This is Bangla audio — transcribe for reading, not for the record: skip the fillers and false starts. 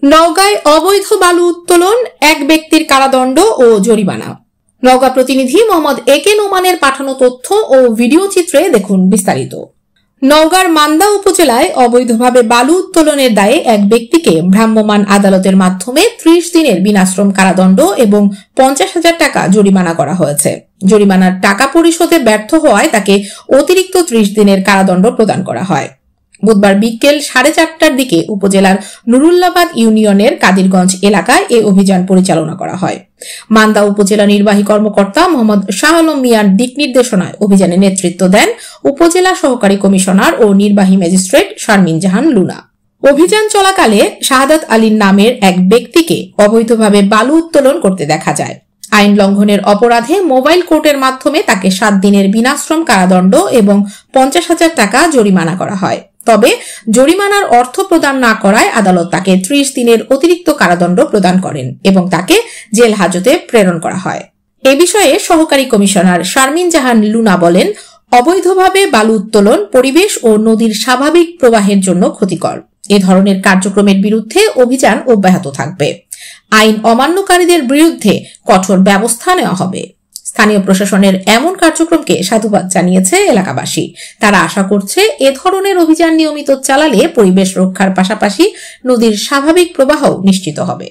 নওগাঁয় অবৈধ বালু উত্তোলন, এক ব্যক্তির কারাদণ্ড ও জরিমানা। নওগাঁ প্রতিনিধি মোহাম্মদ একে নোমানের পাঠানো তথ্য ও ভিডিও চিত্রে দেখুন বিস্তারিত। নওগাঁর মান্দা উপজেলায় অবৈধভাবে বালু উত্তোলনের দায়ে এক ব্যক্তিকে ভ্রাম্যমাণ আদালতের মাধ্যমে 30 দিনের বিনাশ্রম কারাদণ্ড এবং 50,000 টাকা জরিমানা করা হয়েছে। জরিমানার টাকা পরিশোধে ব্যর্থ হওয়ায় তাকে অতিরিক্ত 30 দিনের কারাদণ্ড প্রদান করা হয়। বুধবার বিকেল 4:30টার দিকে উপজেলার নুরুল্লাবাদ ইউনিয়নের কাদিরগঞ্জ এলাকায় এই অভিযান পরিচালনা করা হয়। মান্দা উপজেলা নির্বাহী কর্মকর্তা মোহাম্মদ শাহ আলম মিয়ার দিক নির্দেশনায় অভিযানে নেতৃত্ব দেন উপজেলা সহকারী কমিশনার ও নির্বাহী ম্যাজিস্ট্রেট শারমিন জাহান লুনা। অভিযান চলাকালে শাহাদাত আলীর নামের এক ব্যক্তিকে অবৈধভাবে বালু উত্তোলন করতে দেখা যায়। আইন লঙ্ঘনের অপরাধে মোবাইল কোর্টের মাধ্যমে তাকে 7 দিনের বিনাশ্রম কারাদণ্ড এবং 50,000 টাকা জরিমানা করা হয়। তবে জরিমানার অর্থ প্রদান না করায় আদালত তাকে 30 দিনের অতিরিক্ত কারাদণ্ড প্রদান করেন এবং তাকে জেল হাজতে প্রেরণ করা হয়। এ বিষয়ে সহকারী কমিশনার শারমিন জাহান লুনা বলেন, অবৈধভাবে বালু উত্তোলন পরিবেশ ও নদীর স্বাভাবিক প্রবাহের জন্য ক্ষতিকর। এ ধরনের কার্যক্রমের বিরুদ্ধে অভিযান অব্যাহত থাকবে। আইন অমান্যকারীদের বিরুদ্ধে কঠোর ব্যবস্থা নেওয়া হবে। স্থানীয় প্রশাসনের এমন কার্যক্রমকে সাধুবাদ জানিয়েছে এলাকাবাসী। তারা আশা করছে এ ধরনের অভিযান নিয়মিত চালালে পরিবেশ রক্ষার পাশাপাশি নদীর স্বাভাবিক প্রবাহ নিশ্চিত হবে।